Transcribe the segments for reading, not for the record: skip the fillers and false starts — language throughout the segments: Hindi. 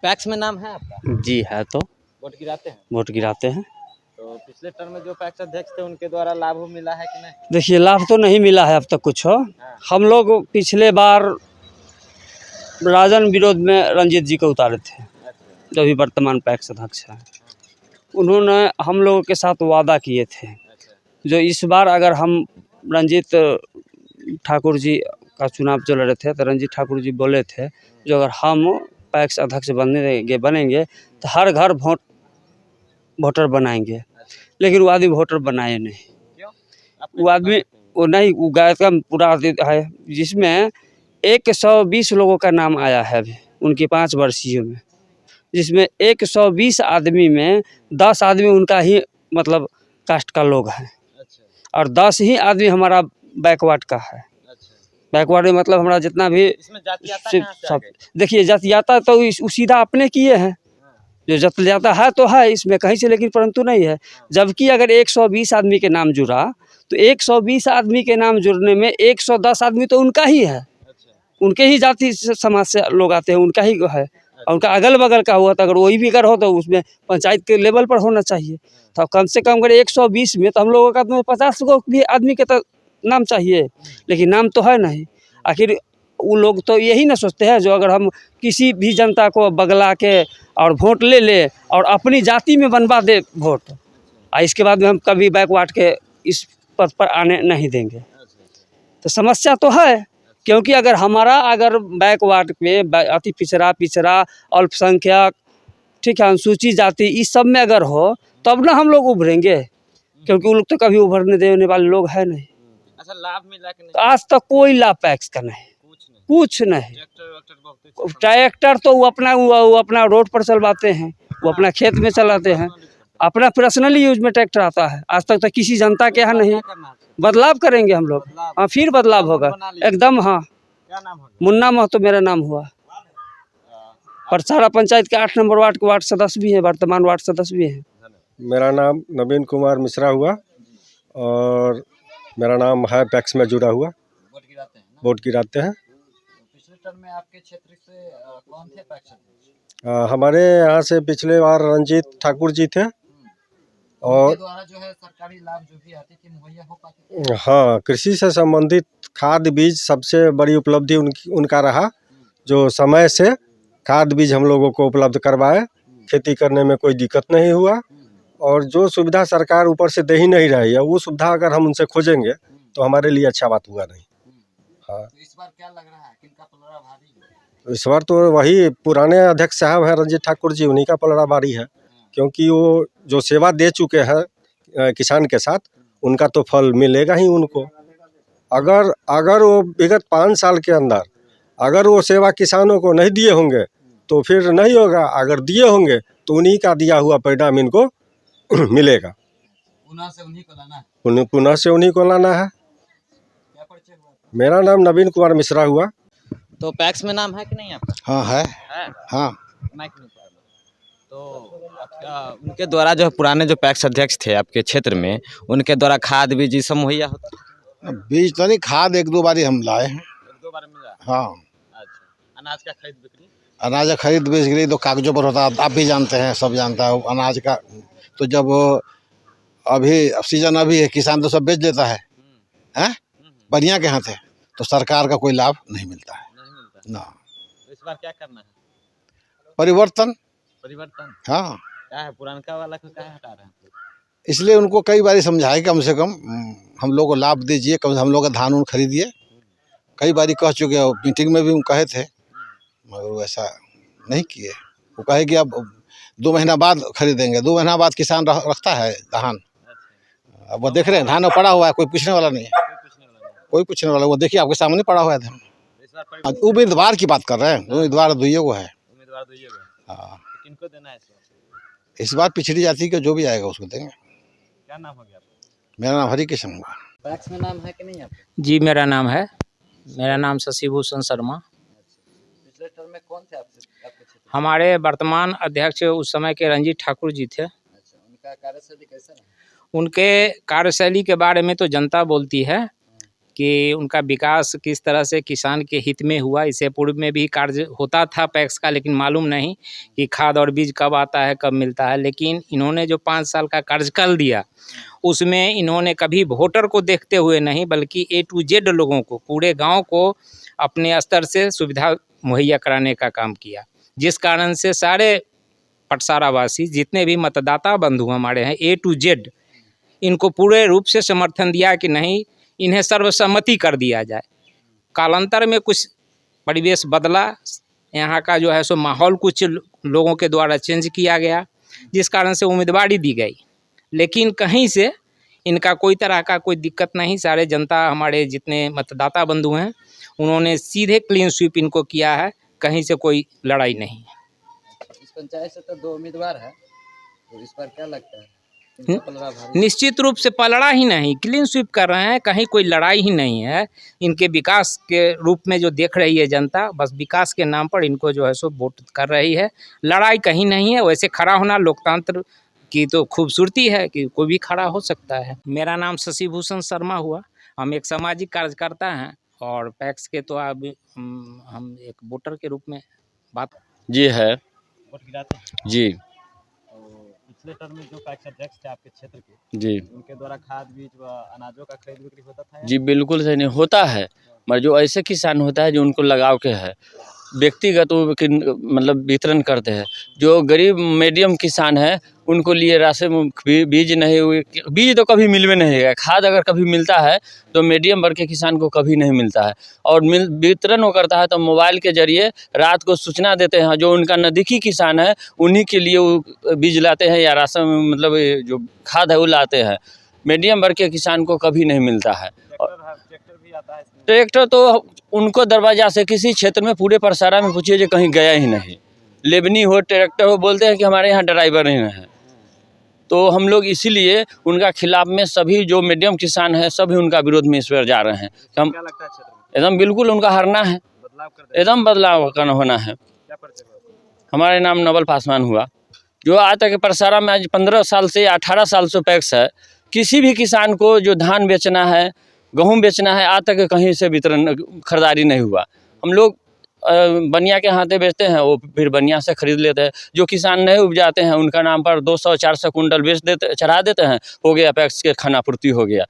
पैक्स में नाम है आपका? जी है। तो वोट गिराते हैं? वोट गिराते हैं। तो पिछले टर्म में जो पैक्स अध्यक्ष थे उनके द्वारा लाभ मिला है कि नहीं? देखिए, लाभ तो नहीं मिला है अब तक कुछ हो। हाँ। हम लोग पिछले बार राजन विरोध में रंजीत जी को उतारे थे, अच्छा। जो भी वर्तमान पैक्स अध्यक्ष है। उन्होंने हम लोगों के साथ वादा किए थे, अच्छा। जो इस बार अगर हम रंजीत ठाकुर जी का चुनाव चल रहे थे तो रंजीत ठाकुर जी बोले थे जो अगर हम पैक्स अध्यक्ष बनेंगे तो हर घर वोटर बनाएंगे। अच्छा। लेकिन वो आदमी वोटर बनाए नहीं। क्यों? वो आदमी वो नहीं, वो गाय का पूरा है जिसमें 120 लोगों का नाम आया है अभी उनकी 5 वर्षीय में, जिसमें 120 आदमी में 10 आदमी उनका ही मतलब कास्ट का लोग हैं। अच्छा। और 10 ही आदमी हमारा बैकवर्ड का है। अच्छा। बैकवर्ड में मतलब हमारा जितना भी इसमें जातियाता कहाँ से आ सब, गई? देखिए जातियाता तो सीधा अपने किए हैं। जो जाता है तो है इसमें कहीं से, लेकिन परंतु नहीं है। जबकि अगर 120 आदमी के नाम जुड़ा तो 120 आदमी के नाम जुड़ने में 110 आदमी तो उनका ही है। उनके ही जाति समाज से लोग आते हैं, उनका ही है। और उनका अगल बगल का हुआ तो अगर वही भी अगर हो तो उसमें पंचायत के लेवल पर होना चाहिए। तो कम से कम अगर 120 में तो हम लोगों का 50 गो भी आदमी के तो नाम चाहिए, लेकिन नाम तो है नहीं। आखिर वो लोग तो यही ना सोचते हैं जो अगर हम किसी भी जनता को बगला के और वोट ले और अपनी जाति में बनवा दे वोट, और इसके बाद में हम कभी बैकवर्ड के इस पद पर आने नहीं देंगे। तो समस्या तो है, क्योंकि अगर बैकवर्ड में अति पिछड़ा अल्पसंख्यक, ठीक है, अनुसूचित जाति, इस सब में अगर हो तब ना हम लोग उभरेंगे, क्योंकि वो लोग तो कभी उभरने देने वाले लोग है नहीं। अच्छा, लाभ मिला कि नहीं? तो आज तक कोई लाभ पैक्स का नहीं, कुछ नहीं। ट्रैक्टर तो वो अपना रोड पर चलवाते हैं, वो अपना खेत में चलाते हैं, अपना पर्सनली यूज में ट्रैक्टर आता है। आज तक तो किसी जनता के यहाँ नहीं। बदलाव करेंगे हम लोग, हाँ, फिर बदलाव होगा एकदम। हाँ, क्या नाम होगा? मुन्ना महतो मेरा नाम हुआ। परसारा पंचायत के 8 नंबर वार्ड के वार्ड सदस्य भी है, वर्तमान वार्ड सदस्य भी है। मेरा नाम नवीन कुमार मिश्रा हुआ और मेरा नाम है पैक्स में जुड़ा हुआ। वोट गिराते हैं ना? वोट गिराते हैं। तो पिछले टर्म में आपके क्षेत्र से कौन थे पैक्स अध्यक्ष? हमारे यहाँ से पिछले बार रंजीत ठाकुर जी थे। और द्वारा जो है सरकारी लाभ जो भी आती थी मुहैया हो पाती थी? हाँ, कृषि से संबंधित खाद बीज सबसे बड़ी उपलब्धि उनका रहा, जो समय से खाद बीज हम लोगों को उपलब्ध करवाए। खेती करने में कोई दिक्कत नहीं हुआ। और जो सुविधा सरकार ऊपर से दे ही नहीं रही है, वो सुविधा अगर हम उनसे खोजेंगे तो हमारे लिए अच्छा बात हुआ नहीं। हाँ, तो इस बार क्या लग रहा है, किनका पलड़ा भारी है? इस बार तो वही पुराने अध्यक्ष साहब हैं रंजीत ठाकुर जी, उन्हीं का पलड़ा भारी है। क्योंकि वो जो सेवा दे चुके हैं किसान के साथ, उनका तो फल मिलेगा ही उनको। अगर वो विगत 5 साल के अंदर अगर वो सेवा किसानों को नहीं दिए होंगे तो फिर नहीं होगा। अगर दिए होंगे तो उन्हीं का दिया हुआ परिणाम इनको मिलेगा। पुनः से उन्हीं को लाना है। पुनः से उन्हीं को लाना है। क्या परिचय हुआ? मेरा नाम नवीन कुमार मिश्रा हुआ। तो पैक्स में नाम है कि नहीं आपका? हाँ है। हाँ, माइक नहीं पकड़ लो। तो उनके द्वारा जो पुराने जो पैक्स अध्यक्ष थे आपके क्षेत्र में, उनके द्वारा खाद बीज ये सब मुहैया होता था? बीज तो नहीं, खाद 1-2 बार हम लाए हैं। 1-2 बार मिला? हाँ। अच्छा, अनाज का खरीद बिक्री? अनाज खरीद बिक्री तो कागजों पर होता है, आप भी जानते हैं, सब जानता है अनाज का। तो जब अभी सीजन अभी है, किसान तो सब बेच देता है, हैं? बढ़िया के हाथ है, तो सरकार का कोई लाभ नहीं मिलता है। नहीं मिलता ना। तो इस बार क्या करना है? परिवर्तन। हाँ, क्या है, पुरानका वाला को क्या हटा रहे हैं? इसलिए उनको कई बार समझाए कम से कम हम लोग को लाभ दीजिए, कम से हम लोग का धान उन खरीदिए। कई बार कह चुके हैं, मीटिंग में भी हम कहे थे, मगर वो ऐसा नहीं किए। वो कहे कि अब 2 महीना बाद खरीदेंगे। 2 महीना बाद किसान रखता है धान। अब वो देख रहे हैं, धान में पड़ा हुआ है, कोई पूछने वाला नहीं है। कोई पूछने वाला, वो देखिए आपके सामने पड़ा हुआ है धान। उम्मीदवार की बात कर रहे हैं, उम्मीदवार 2 को है। हाँ, किनको देना है इस बार पिछड़ी जाति का जो भी आएगा उसको देंगे। क्या नाम हो गया आपका? मेरा नाम हरि कृष्ण हुआ। पैक्स में नाम है कि नहीं आपका? जी मेरा नाम है, मेरा नाम शशिभूषण शर्मा। पिछले टर्म में कौन थे आपके क्षेत्र? हमारे वर्तमान अध्यक्ष उस समय के रंजीत ठाकुर जी थे। अच्छा, उनका कार्यशैली कैसा रहा? उनके कार्यशैली के बारे में तो जनता बोलती है कि उनका विकास किस तरह से किसान के हित में हुआ। इससे पूर्व में भी कार्य होता था पैक्स का, लेकिन मालूम नहीं कि खाद और बीज कब आता है, कब मिलता है। लेकिन इन्होंने जो 5 साल का कार्यकाल दिया, उसमें इन्होंने कभी वोटर को देखते हुए नहीं, बल्कि A to Z लोगों को, पूरे गांव को अपने स्तर से सुविधा मुहैया कराने का काम किया, जिस कारण से सारे पटसारावासी जितने भी मतदाता बंधु हमारे हैं A to Z, इनको पूरे रूप से समर्थन दिया कि नहीं, इन्हें सर्वसम्मति कर दिया जाए। कालांतर में कुछ परिवेश बदला, यहाँ का जो है सो माहौल कुछ लोगों के द्वारा चेंज किया गया, जिस कारण से उम्मीदवारी दी गई। लेकिन कहीं से इनका कोई तरह का कोई दिक्कत नहीं। सारे जनता हमारे जितने मतदाता बंधु हैं, उन्होंने सीधे क्लीन स्वीप इनको किया है, कहीं से कोई लड़ाई नहीं। इस पंचायत से तो 2 उम्मीदवार है, तो इस पर क्या लगता है? इनका पलड़ा भारी? निश्चित रूप से पलड़ा ही नहीं, क्लीन स्वीप कर रहे हैं, कहीं कोई लड़ाई ही नहीं है। इनके विकास के रूप में जो देख रही है जनता, बस विकास के नाम पर इनको जो है सो वोट कर रही है। लड़ाई कहीं नहीं है। वैसे खड़ा होना लोकतंत्र की तो खूबसूरती है कि कोई भी खड़ा हो सकता है। मेरा नाम शशि भूषण शर्मा हुआ। हम एक सामाजिक कार्यकर्ता हैं और पैक्स के तो अब हम एक वोटर के रूप में बात जी है वोट गिराते हैं। जी तो पिछले टर्म में जो पैक्स अध्यक्ष थे आपके क्षेत्र के, जी उनके द्वारा खाद बीज व अनाजों का खरीद बिक्री होता था? जी बिल्कुल सही नहीं होता है, मगर जो ऐसे किसान होता है जो उनको लगाव के है, व्यक्तिगत वो मतलब वितरण करते हैं। जो गरीब मीडियम किसान है, उनको लिए राशन बीज नहीं हुए, बीज तो कभी मिलवे नहीं है। खाद अगर कभी मिलता है तो मीडियम वर्ग के किसान को कभी नहीं मिलता है। और वितरण वो करता है तो मोबाइल के जरिए रात को सूचना देते हैं। जो उनका नज़दीकी किसान है, उन्हीं के लिए वो बीज लाते हैं या राशन मतलब जो खाद है वो लाते हैं। मीडियम वर्ग के किसान को कभी नहीं मिलता है। ट्रैक्टर भी आता है इसमें? ट्रैक्टर तो उनको दरवाजा से किसी क्षेत्र में पूरे परसारा में पूछिए जो कहीं गया ही नहीं। लेबनी हो, ट्रैक्टर हो, बोलते हैं कि हमारे यहाँ ड्राइवर ही नहीं है। तो हम लोग इसीलिए उनका खिलाफ में सभी जो मीडियम किसान हैं सभी उनका विरोध में इस पर जा रहे हैं। हम क्या लगता है क्षेत्र में एकदम बिल्कुल उनका हारना है, बदलाव कर दें? एकदम बदलाव करना होना है। क्या परिचय हुआ? हमारे नाम नवल पासवान हुआ। जो आज तक परसारा में आज 15 साल से 18 साल से पैक्स है। किसी भी किसान को जो धान बेचना है, गेहूँ बेचना है, आज तक कहीं से वितरण खरीदारी नहीं हुआ। हम लोग बनिया के हाथे बेचते हैं, वो फिर बनिया से खरीद लेते हैं। जो किसान नहीं उपजाते हैं उनका नाम पर 200-400 कुंटल बेच देते, चढ़ा देते हैं, हो गया पैक्स के खाना पूर्ति हो गया।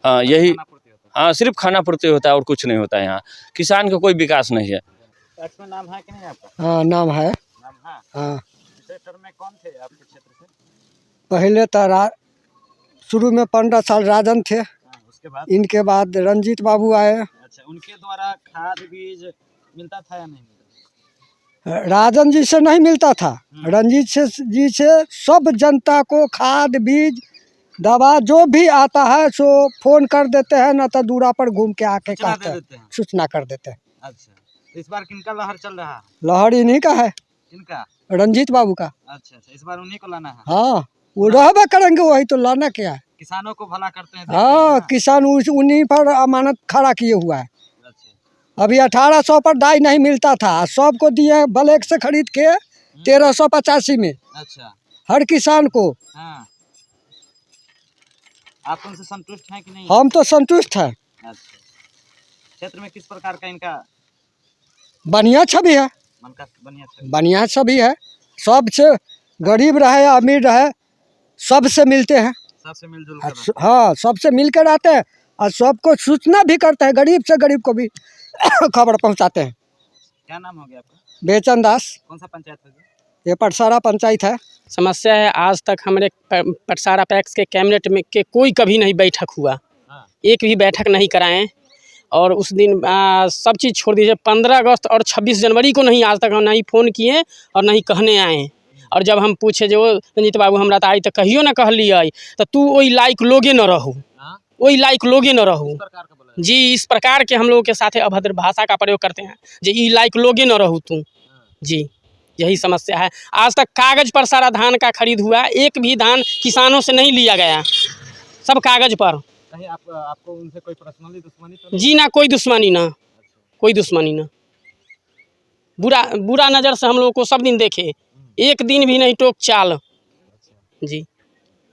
हाँ यही, खाना पूर्ति होता हाँ सिर्फ खाना पूर्ति होता है और कुछ नहीं होता है। यहाँ किसान का कोई विकास नहीं है। है। पैक्स में नाम है कि नहीं आपका? हाँ नाम है। नाम है। हाँ पिछले टर्म में कौन थे आपके क्षेत्र से? पहले तो शुरू में 15 साल राजन थे, हाँ, उसके बाद? इनके बाद रंजीत बाबू आए। अच्छा, उनके द्वारा खाद बीज मिलता था या नहीं मिलता? राजन जी से नहीं मिलता था, रंजीत जी से सब जनता को खाद बीज दवा जो भी आता है सो फोन कर देते हैं, न तो दूरा पर घूम के आके सूचना कहते दे हैं, देते हैं। सूचना कर देते हैं। अच्छा, तो इस बार किनका लहर चल रहा है? लहर इन्हीं का है, किनका? रंजीत बाबू का। अच्छा अच्छा, इस बार उन्हीं को लाना है। हाँ वो रहबे करेंगे, वही तो लाना क्या है। किसानों को भला करते हैं, देखते हैं हाँ ना? किसान उन्हीं पर अमानत खड़ा किए हुआ है। अच्छा, अभी 1800 पर डाई नहीं मिलता था, सबको दिए ब्लैक से खरीद के 1385 में अच्छा, हर किसान को। हाँ। आप उनसे संतुष्ट हैं कि नहीं? हम तो संतुष्ट हैं। अच्छा, क्षेत्र में किस प्रकार का इनका बढ़िया छवि है, मन का बढ़िया छवि? बढ़िया छवि है। सबसे गरीब रहे अमीर रहे सबसे मिलते हैं। सबसे मिलजुल और कर हाँ सबसे मिल कर रहते हैं और सबको सूचना भी करते हैं, गरीब से गरीब को भी खबर पहुंचाते हैं। क्या नाम हो गया आपका? बेचन दास। कौन सा पंचायत है? ये पटसारा पंचायत है। समस्या है, आज तक हमारे पटसारा पैक्स के कैबिनेट में के कोई कभी नहीं बैठक हुआ, हाँ। एक भी बैठक नहीं कराएं। और उस दिन सब चीज़ छोड़ दीजिए, 15 अगस्त और 26 जनवरी को नहीं आज तक हम नहीं फ़ोन किए और नहीं कहने आए। और जब हम पूछे जो रंजीत बाबू हमरा तो आई तो कहियो ना कहलिए, तो तू वही लायक लोगे न रहू, वही लायक लोगे न रहू जी। इस प्रकार के हम लोगों के साथ अभद्र भाषा का प्रयोग करते हैं जी, ई लायक लोगे न रहू तू जी। यही समस्या है। आज तक कागज़ पर सारा धान का खरीद हुआ, एक भी धान किसानों से नहीं लिया गया, सब कागज़ पर। कहीं आपको उनसे कोई पर्सनली दुश्मनी तो नहीं? जी ना, कोई दुश्मनी ना, कोई दुश्मनी ना। बुरा नज़र से हम लोगों को सब दिन देखे, एक दिन भी नहीं टोक चाल जी।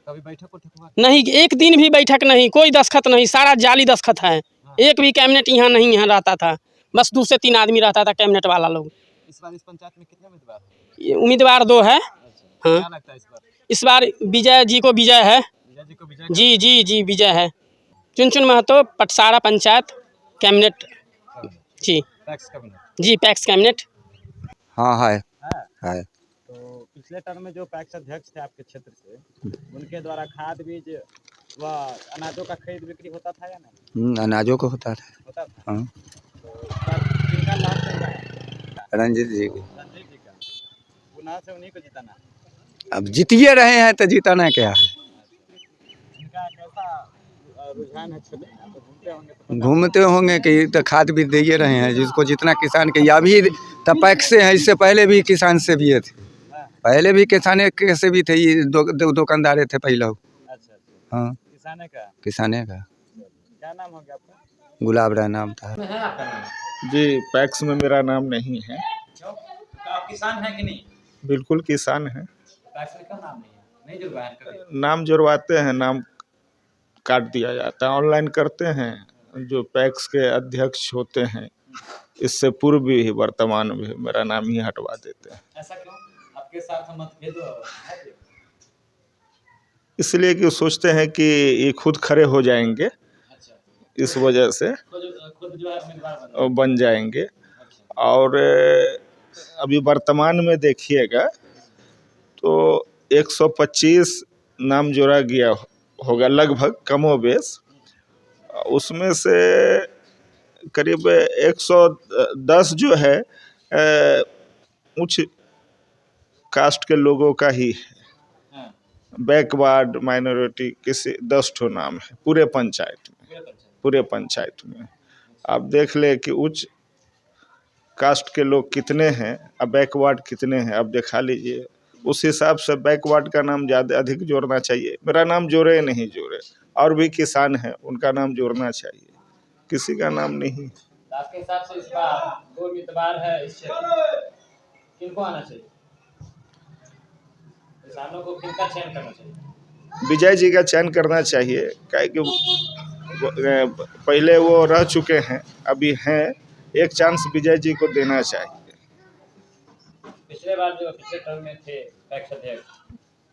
कभी बैठक उठक हुआ? नहीं, एक दिन भी बैठक नहीं, कोई दस्खत नहीं, सारा जाली दस्खत है। हाँ। एक भी कैबिनेट यहाँ नहीं यहाँ रहता था, बस 2 से 3 आदमी रहता था कैबिनेट वाला लोग। इस बार इस पंचायत में कितने उम्मीदवार हैं? ये उम्मीदवार 2 है। हाँ, क्या लगता है इस बार विजय जी को विजय है। विजय जी को विजय जी जी जी विजय है। चुन महतो पटसारा पंचायत कैबिनेट जी टैक्स का बना जी पैक्स कैबिनेट। हाँ है है? तो पिछले टर्म में जो पैक्स अध्यक्ष थे आपके क्षेत्र से, उनके द्वारा खाद बीज व अनाजों का खरीद बिक्री होता था या नहीं? अनाजों को होता था। होता था। हाँ। तो इस बार किनका लाभ चल रहा है? रंजीत जी की। रंजीत जी का। पुनः से उन्हीं को जिताना है। अब जीतिए रहे हैं तो जीताना क्या है। इनका कैसा रुझान है क्षेत्र में? तो घूमते होंगे तो पता घूमते होंगे कि तो खाद भी दे रहे हैं जिसको जितना किसान के या भी तपैक से है। इससे पहले भी किसान से भी थे, पहले भी किसाने के से भी थे। ये दुकानदार थे पहले। अच्छा अच्छा। हाँ किसाने का। क्या नाम हो गया आपका? गुलाब राय नाम था। है आपका नाम? जी पैक्स में मेरा नाम नहीं है। क्यों? तो आप किसान हैं कि नहीं? बिल्कुल किसान है। पैक्स में क्यों नाम नहीं है? नहीं जुड़वाया है कभी? नाम जुड़वाते हैं, नाम काट दिया जाता है, ऑनलाइन करते हैं। जो पैक्स के अध्यक्ष होते हैं इससे पूर्व भी वर्तमान भी मेरा नाम ही हटवा देते हैं। ऐसा क्यों? आपके साथ मतभेद है क्या? इसलिए कि वो सोचते हैं कि ये खुद खड़े हो जाएंगे, अच्छा, इस वजह से खुद जो है उम्मीदवार बन जाएंगे। अच्छा। और अभी वर्तमान में देखिएगा तो 125 नाम जोड़ा गया होगा लगभग कमोबेश। उसमें से करीब 110 जो है उच्च कास्ट के लोगों का ही है। बैकवर्ड माइनॉरिटी किसी 10 ठो नाम है पूरे पंचायत में। आप देख ले कि उच्च कास्ट के लोग कितने हैं और बैकवर्ड कितने हैं, आप दिखा लीजिए। उस हिसाब से बैकवर्ड का नाम ज़्यादा अधिक जोड़ना चाहिए। मेरा नाम जोड़े नहीं जोड़े, और भी किसान हैं उनका नाम जोड़ना चाहिए, किसी का नाम नहीं। आपके हिसाब से इस बार 2 उम्मीदवार है इस क्षेत्र, किनको आना चाहिए? किसानों को किनका चयन करना चाहिए? विजय जी का चयन करना चाहिए, काहे कि पहले वो रह चुके हैं, अभी हैं। एक चांस विजय जी को देना चाहिए। पिछले बार जो पिछले टर्म में थे पैक्स अध्यक्ष,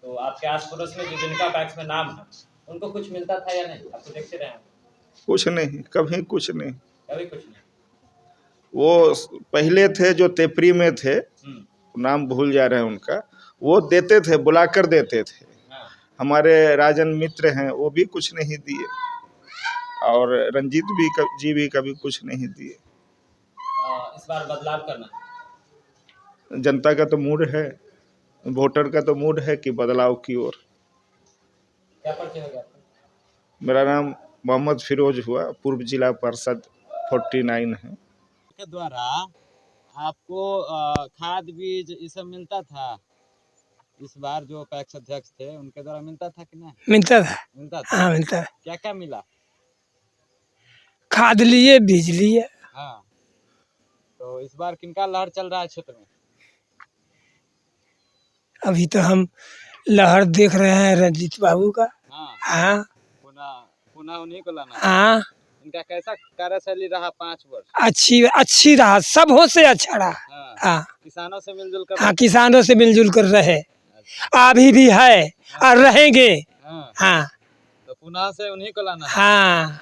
तो आपके आस पड़ोस में जो जिनका पैक्स में नाम है उनको कुछ मिलता था या नहीं? आप तो देखते रहे हैं। कुछ नहीं, कभी कुछ नहीं। कभी कुछ नहीं। वो पहले थे जो तेपरी में थे, नाम भूल जा रहे हैं उनका, वो देते थे, बुलाकर देते थे। हमारे राजन मित्र हैं, वो भी कुछ नहीं दिए, और रंजीत जी भी कभी कुछ नहीं दिए। इस बार बदलाव करना, जनता का तो मूड है, वोटर का तो मूड है कि बदलाव की ओर। क्या परिचय हो गया आपका? मेरा नाम मोहम्मद फिरोज हुआ, पूर्व जिला पार्षद 49 है। के द्वारा आपको खाद बीज ये सब मिलता था? इस बार जो पैक्स अध्यक्ष थे उनके द्वारा मिलता था कि नहीं? मिलता था। मिलता था। हाँ मिलता है। क्या क्या मिला? खाद लिए, बीज लिए। हाँ, तो इस बार किनका लहर चल रहा है क्षेत्र में? अभी तो हम लहर देख रहे हैं रंजीत बाबू का। हाँ, हाँ पुनः उन्हीं को लाना है। हाँ इनका कैसा कार्यशैली रहा 5 वर्ष? अच्छी रहा, सब हो से अच्छा रहा। हाँ, हाँ किसानों से मिलजुल कर। हाँ किसानों से मिलजुल कर रहे, अभी भी है और रहेंगे। हाँ, हाँ तो पुनः से उन्हीं को लाना है। हाँ